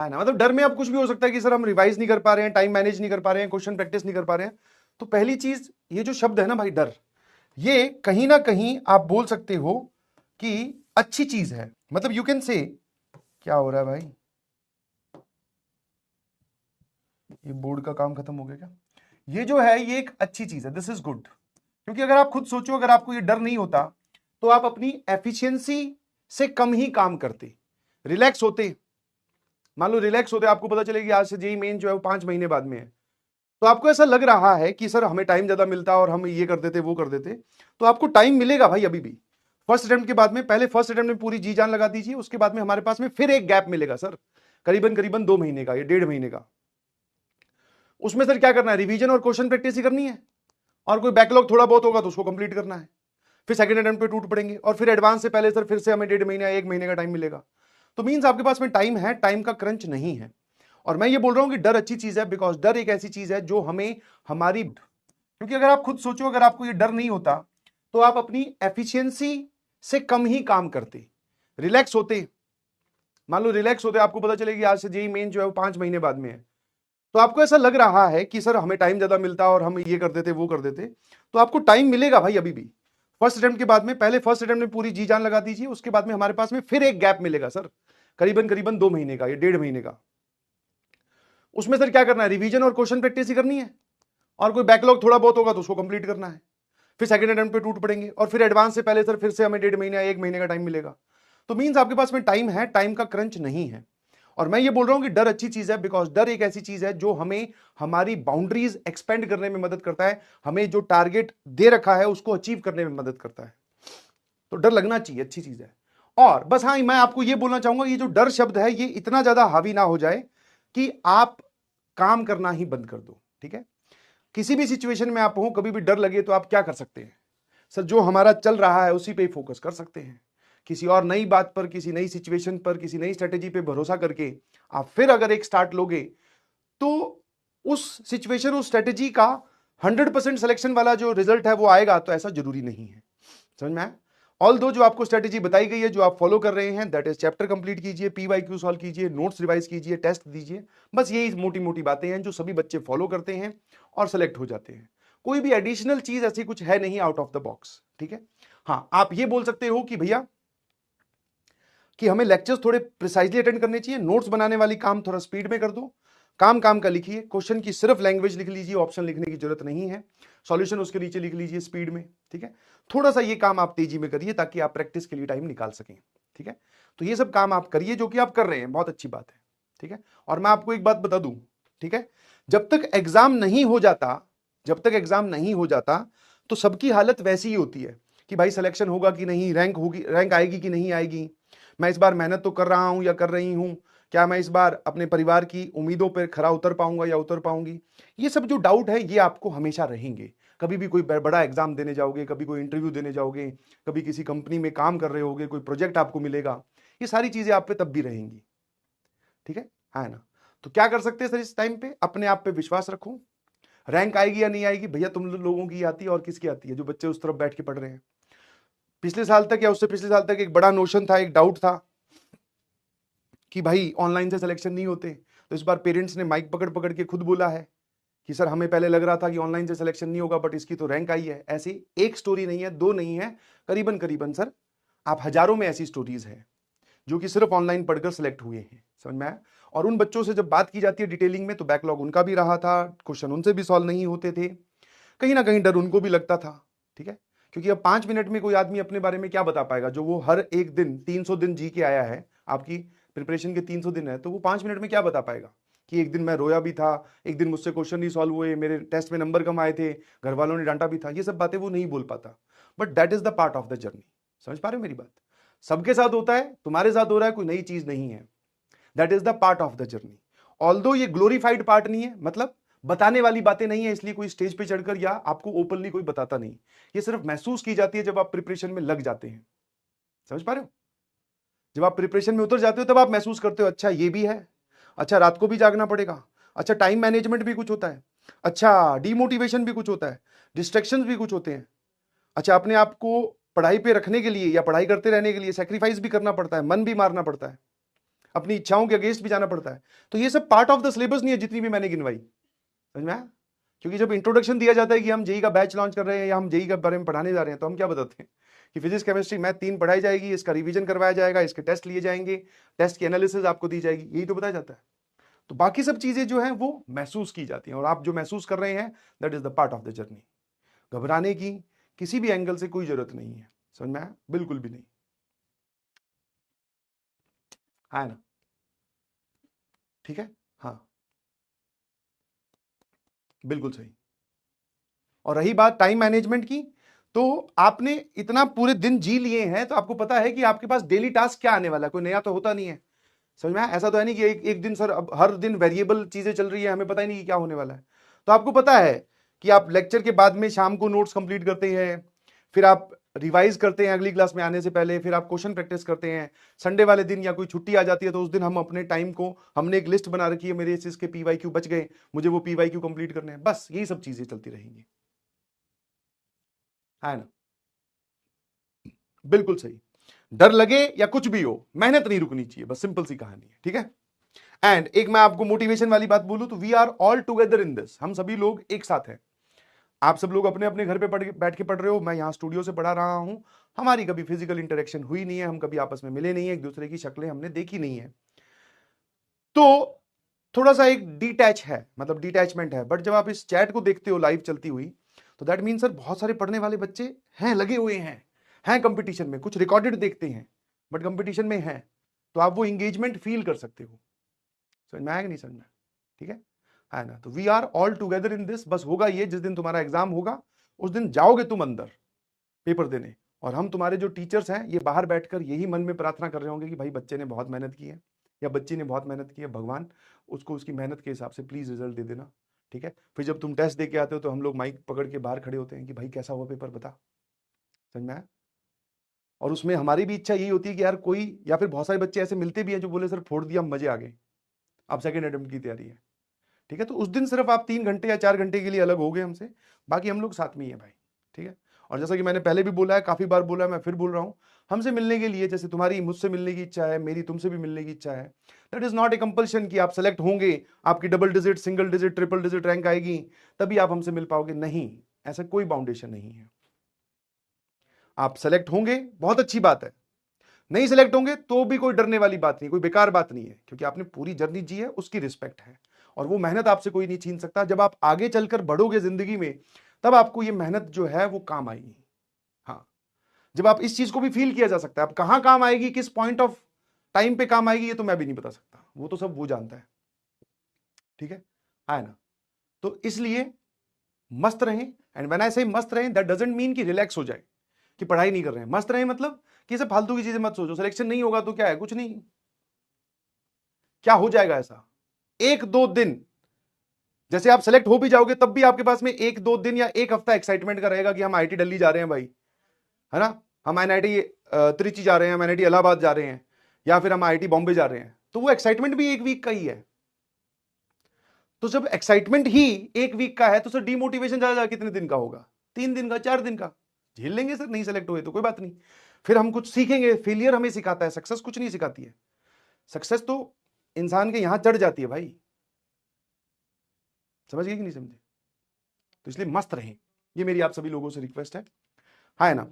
है ना। मतलब डर में अब कुछ भी हो सकता है कि सर हम रिवाइज नहीं कर पा रहे हैं, टाइम मैनेज नहीं कर पा रहे हैं, क्वेश्चन प्रैक्टिस नहीं कर पा रहे हैं। तो पहली चीज, ये जो शब्द है ना भाई डर, ये कहीं ना कहीं आप बोल सकते हो कि अच्छी चीज है। मतलब यू कैन से, क्या हो रहा है भाई, ये बोर्ड का काम खत्म हो गया क्या? ये जो है ये एक अच्छी चीज है, दिस इज गुड। क्योंकि अगर आप खुद सोचो, अगर आपको ये डर नहीं होता तो आप अपनी एफिशिएंसी से कम ही काम करते, रिलैक्स होते। मान लो रिलैक्स होते, आपको पता चलेगा आज से जेई मेन जो है वो 5 महीने बाद में है, तो आपको ऐसा लग रहा है कि सर हमें टाइम ज्यादा मिलता और हम ये कर देते वो कर देते। तो आपको टाइम मिलेगा भाई अभी भी। फर्स्ट अटेम्प्ट के बाद में, पहले फर्स्ट अटेम्प्ट में पूरी जी जान लगा दीजिए, उसके बाद में हमारे पास में फिर एक गैप मिलेगा सर, करीबन करीबन 2 महीने का या 1.5 महीने का। उसमें सर क्या करना है, रिवीजन और क्वेश्चन प्रैक्टिस ही करनी है, और कोई बैकलॉग थोड़ा बहुत होगा तो उसको कंप्लीट करना है। फिर सेकंड अटेम्प्ट पे टूट पड़ेंगे, और फिर एडवांस से पहले सर फिर से हमें 1.5 महीने या 1 महीने का टाइम मिलेगा। तो मीन्स आपके पास में टाइम है, टाइम का क्रंच नहीं है। और मैं ये बोल रहा हूं कि डर अच्छी चीज है, बिकॉज डर एक ऐसी चीज है जो हमें हमारी, क्योंकि अगर आप खुद सोचो, अगर आपको ये डर नहीं होता तो आप अपनी एफिशिएंसी से कम ही काम करते, रिलैक्स होते। मान लो रिलैक्स होते, आपको पता चलेगी आज से जेई मेन जो है वो 5 महीने बाद में है, तो आपको ऐसा लग रहा है कि सर हमें टाइम ज्यादा मिलता और हम ये कर देते वो कर देते। तो आपको टाइम मिलेगा भाई अभी भी। फर्स्ट अटेम्प्ट के बाद में, पहले फर्स्ट अटेम्प्ट में पूरी जी जान लगा दीजिए, उसके बाद में हमारे पास में फिर एक गैप मिलेगा सर, करीबन करीबन 2 महीने का या 1.5 महीने का। उसमें सर क्या करना है, रिवीजन और क्वेश्चन प्रैक्टिस ही करनी है, और कोई बैकलॉग थोड़ा बहुत होगा तो उसको कंप्लीट करना है। फिर सेकंड अटेम्प्ट पे टूट पड़ेंगे, और फिर एडवांस से पहले सर फिर से हमें 1.5 महीने या 1 महीने का टाइम मिलेगा। तो मीन्स आपके पास में टाइम है, टाइम का क्रंच नहीं है। और मैं ये बोल रहा हूं कि डर अच्छी चीज है, बिकॉज डर एक ऐसी चीज है जो हमें हमारी बाउंड्रीज एक्सपेंड करने में मदद करता है, हमें जो टारगेट दे रखा है उसको अचीव करने में मदद करता है। तो डर लगना चाहिए, अच्छी चीज है। और बस हाँ, मैं आपको ये बोलना चाहूंगा, ये जो डर शब्द है ये इतना ज्यादा हावी ना हो जाए कि आप काम करना ही बंद कर दो, ठीक है। किसी भी सिचुएशन में आप हो, कभी भी डर लगे तो आप क्या कर सकते हैं, सर जो हमारा चल रहा है उसी पे फोकस कर सकते हैं। किसी और नई बात पर, किसी नई सिचुएशन पर, किसी नई स्ट्रेटेजी पे भरोसा करके आप फिर अगर एक स्टार्ट लोगे तो उस सिचुएशन, उस स्ट्रेटेजी का 100% सिलेक्शन वाला जो रिजल्ट है वो आएगा, तो ऐसा जरूरी नहीं है। समझ में आया? ऑल दो जो आपको स्ट्रेटेजी बताई गई है, जो आप फॉलो कर रहे हैं, दैट इज चैप्टर कंप्लीट कीजिए, पीवाईक्यू सॉल्व कीजिए, नोट्स रिवाइज कीजिए, टेस्ट दीजिए। बस यही मोटी मोटी बातें हैं जो सभी बच्चे फॉलो करते हैं और सेलेक्ट हो जाते हैं। कोई भी एडिशनल चीज ऐसी कुछ है नहीं आउट ऑफ द बॉक्स, ठीक है। हाँ, आप ये बोल सकते हो कि भैया कि हमें लेक्चर्स थोड़े प्रिसाइजली अटेंड करने चाहिए, नोट्स बनाने वाली काम थोड़ा स्पीड में कर दो, काम काम का लिखिए, क्वेश्चन की सिर्फ लैंग्वेज लिख लीजिए, ऑप्शन लिखने की जरूरत नहीं है, सॉल्यूशन उसके नीचे लिख लीजिए स्पीड में, ठीक है। थोड़ा सा ये काम आप तेजी में करिए ताकि आप प्रैक्टिस के लिए टाइम निकाल सकें, ठीक है। तो ये सब काम आप करिए जो कि आप कर रहे हैं, बहुत अच्छी बात है, ठीक है। और मैं आपको एक बात बता दूं, ठीक है, जब तक एग्जाम नहीं हो जाता, जब तक एग्जाम नहीं हो जाता तो सबकी हालत वैसी ही होती है कि भाई सिलेक्शन होगा कि नहीं, रैंक होगी, रैंक आएगी कि नहीं आएगी, मैं इस बार मेहनत तो कर रहा हूं या कर रही हूं, क्या मैं इस बार अपने परिवार की उम्मीदों पर खरा उतर पाऊंगा या उतर पाऊंगी। ये सब जो डाउट है ये आपको हमेशा रहेंगे। कभी भी कोई बड़ा एग्जाम देने जाओगे, कभी कोई इंटरव्यू देने जाओगे, कभी किसी कंपनी में काम कर रहे होगे, कोई प्रोजेक्ट आपको मिलेगा, ये सारी चीजें आप पे तब भी रहेंगी, ठीक है ना। तो क्या कर सकते हैं सर इस टाइम पे, अपने आप पे विश्वास रखो। रैंक आएगी या नहीं आएगी भैया तुम लोगों की आती है, और किसकी आती है, जो बच्चे उस तरफ बैठ के पढ़ रहे हैं। पिछले साल तक या उससे पिछले साल तक एक बड़ा नोशन था, एक डाउट था कि भाई ऑनलाइन से सिलेक्शन नहीं होते, तो इस बार पेरेंट्स ने माइक पकड़ पकड़ के खुद बोला है कि सर हमें पहले लग रहा था कि ऑनलाइन से सिलेक्शन नहीं होगा, बट इसकी तो रैंक आई है। ऐसी एक स्टोरी नहीं है, दो नहीं है, करीबन करीबन सर आप हजारों में ऐसी स्टोरीज है जो कि सिर्फ ऑनलाइन पढ़कर सिलेक्ट हुए हैं, समझ में आया। और उन बच्चों से जब बात की जाती है डिटेलिंग में, तो बैकलॉग उनका भी रहा था, क्वेश्चन उनसे भी सॉल्व नहीं होते थे, कहीं ना कहीं डर उनको भी लगता था, ठीक है। क्योंकि अब 5 मिनट में कोई आदमी अपने बारे में क्या बता पाएगा, जो वो हर एक दिन 300 दिन जी के आया है, आपकी प्रिपरेशन के 300 दिन है, तो वो 5 मिनट में क्या बता पाएगा कि एक दिन मैं रोया भी था, एक दिन मुझसे क्वेश्चन नहीं सॉल्व हुए, मेरे टेस्ट में नंबर कम आए थे, घर वालों ने डांटा भी था, ये सब बातें वो नहीं बोल पाता। But that is the part of the journey. समझ पा रहे हो मेरी बात? सबके साथ होता है, तुम्हारे साथ हो रहा है, कोई नई चीज नहीं है। That is the part of the journey. Although ये ग्लोरीफाइड पार्ट नहीं है, मतलब बताने वाली बातें नहीं है, इसलिए कोई स्टेज पे चढ़कर या आपको ओपनली कोई बताता नहीं, ये सिर्फ महसूस की जाती है जब आप प्रिपरेशन में लग जाते हैं। समझ पा रहे हो? जब आप प्रिपरेशन में उतर जाते हो तब आप महसूस करते हो अच्छा ये भी है, अच्छा रात को भी जागना पड़ेगा, अच्छा टाइम मैनेजमेंट भी कुछ होता है, अच्छा डीमोटिवेशन भी कुछ होता है, डिस्ट्रैक्शंस भी कुछ होते हैं, अच्छा अपने आप को पढ़ाई पे रखने के लिए या पढ़ाई करते रहने के लिए सेक्रीफाइस भी करना पड़ता है, मन भी मारना पड़ता है। अपनी इच्छाओं के अगेंस्ट भी जाना पड़ता है। तो ये सब पार्ट ऑफ द सिलेबस नहीं है जितनी भी मैंने गिनवाई, समझ में आया? क्योंकि जब इंट्रोडक्शन दिया जाता है कि हम जेई का बैच लॉन्च कर रहे हैं या हम जेई के बारे में पढ़ाने जा रहे हैं, तो हम क्या बताते हैं कि फिजिक्स केमिस्ट्री मैथ 3 पढ़ाई जाएगी, इसका रिवीजन करवाया जाएगा, इसके टेस्ट लिए जाएंगे, टेस्ट की एनालिसिस आपको दी जाएगी, यही तो बताया जाता है। तो बाकी सब चीजें जो हैं वो महसूस की जाती हैं, और आप जो महसूस कर रहे हैं that is the part of the journey. घबराने की किसी भी एंगल से कोई जरूरत नहीं है, समझ में आया? बिल्कुल भी नहीं, है ना? ठीक है, हाँ बिल्कुल सही। और रही बात टाइम मैनेजमेंट की, तो आपने इतना पूरे दिन जी लिए हैं तो आपको पता है कि आपके पास डेली टास्क क्या आने वाला है, कोई नया तो होता नहीं है, समझ में आया? ऐसा तो है नहीं कि एक दिन सर अब हर दिन वेरिएबल चीजें चल रही है, हमें पता ही नहीं कि क्या होने वाला है। तो आपको पता है कि आप लेक्चर के बाद में शाम को नोट्स कंप्लीट करते हैं, फिर आप रिवाइज करते हैं अगली क्लास में आने से पहले, फिर आप क्वेश्चन प्रैक्टिस करते हैं। संडे वाले दिन या कोई छुट्टी आ जाती है तो उस दिन हम अपने टाइम को, हमने एक लिस्ट बना रखी है, मेरे इसके पीवाईक्यू बच गए, मुझे वो पीवाईक्यू कंप्लीट करने हैं, बस यही सब चीजें चलती रहेंगी, है ना? बिल्कुल सही। डर लगे या कुछ भी हो, मेहनत नहीं रुकनी चाहिए, बस सिंपल सी कहानी है, ठीक है? एंड एक मैं आपको मोटिवेशन वाली बात बोलूं तो we are all together in this, हम सभी लोग एक साथ हैं। आप सब लोग अपने अपने घर पे बैठ के पढ़ रहे हो, मैं यहां स्टूडियो से पढ़ा रहा हूं, हमारी कभी फिजिकल इंटरेक्शन हुई नहीं है, हम कभी आपस में मिले नहीं है, एक दूसरे की शक्लें हमने देखी नहीं है, तो थोड़ा सा एक डिटैच है, मतलब डिटैचमेंट है। बट जब आप इस चैट को देखते हो लाइव चलती हुई, तो दैट मीन सर बहुत सारे पढ़ने वाले बच्चे हैं, लगे हुए हैं कंपटीशन में, कुछ रिकॉर्डेड देखते हैं बट कंपटीशन में हैं, तो आप वो इंगेजमेंट फील कर सकते हो। समझ में आया कि नहीं समझ में? ठीक है ना? तो we are all together in this. बस होगा ये, जिस दिन तुम्हारा एग्जाम होगा उस दिन जाओगे तुम अंदर पेपर देने, और हम तुम्हारे जो टीचर्स हैं ये बाहर बैठकर यही मन में प्रार्थना कर रहे होंगे कि भाई बच्चे ने बहुत मेहनत की है या बच्ची ने बहुत मेहनत की है, भगवान उसको उसकी मेहनत के हिसाब से प्लीज रिजल्ट दे देना, ठीक है? फिर जब तुम टेस्ट दे के आते हो तो हम लोग माइक पकड़ के बाहर खड़े होते हैं कि भाई कैसा हुआ पेपर, बता। समझ में आया? और उसमें हमारी भी इच्छा यही होती है कि यार कोई, या फिर बहुत सारे बच्चे ऐसे मिलते भी हैं जो बोले सर फोड़ दिया, मजे आ गए, अब सेकेंड अटेम्प्ट की तैयारी है, ठीक है? तो उस दिन सिर्फ आप 3 घंटे या 4 घंटे के लिए अलग हो गए हमसे, बाकी हम लोग साथ में ही है भाई, ठीक है? और जैसा कि मैंने पहले भी बोला है, काफी बार बोला है, मैं फिर बोल रहा हूं, हमसे मिलने के लिए, जैसे तुम्हारी मुझसे मिलने की इच्छा है, मेरी तुमसे भी मिलने की इच्छा है, that is not a compulsion कि आप सेलेक्ट होंगे, आपकी double digit, single digit, triple digit rank आएगी तभी आप हमसे मिल पाओगे, नहीं, ऐसा कोई बाउंडेशन नहीं है। आप सेलेक्ट होंगे बहुत अच्छी बात है, नहीं सिलेक्ट होंगे तो भी कोई डरने वाली बात नहीं, कोई बेकार बात नहीं है, क्योंकि आपने पूरी जर्नी जी है, उसकी रिस्पेक्ट है, और वो मेहनत आपसे कोई नहीं छीन सकता। जब आप आगे चलकर बढ़ोगे जिंदगी में, तब आपको ये मेहनत जो है वो काम आएगी। हाँ, जब आप इस चीज को भी फील किया जा सकता है, अब कहां काम आएगी, किस पॉइंट ऑफ टाइम पे काम आएगी, ये तो मैं भी नहीं बता सकता, वो तो सब वो जानता है, ठीक है ना? तो इसलिए मस्त रहें, एंड व्हेन आई से मस्त रहें दैट डजंट मीन कि रिलैक्स हो जाए, कि पढ़ाई नहीं कर रहे हैं। मस्त रहें मतलब कि सब फालतू की चीजें मत सोचो, सिलेक्शन नहीं होगा तो क्या है, कुछ नहीं, क्या हो जाएगा ऐसा, 1-2 दिन, जैसे आप सेलेक्ट हो भी जाओगे तब भी आपके पास में 1-2 दिन या एक हफ्ता एक्साइटमेंट का रहेगा कि हम आईआईटी दिल्ली जा रहे हैं भाई, है ना? हम आईआईटी त्रिची जा रहे हैं, हम आईआईटी इलाहाबाद जा रहे हैं, या फिर हम आईआईटी बॉम्बे जा रहे हैं, तो वो एक्साइटमेंट भी 1 वीक का ही है। तो जब एक्साइटमेंट ही 1 वीक का है तो सर डिमोटिवेशन ज्यादा कितने दिन का होगा, 3 दिन का, 4 दिन का, झेल लेंगे सर, नहीं सेलेक्ट हुए तो कोई बात नहीं, फिर हम कुछ सीखेंगे। फेलियर हमें सिखाता है, सक्सेस कुछ नहीं सिखाती है। सक्सेस तो इंसान के यहां चढ़ जाती है भाई, समझ गए कि नहीं समझे? तो इसलिए मस्त रहें, ये मेरी आप सभी लोगों से रिक्वेस्ट है ना?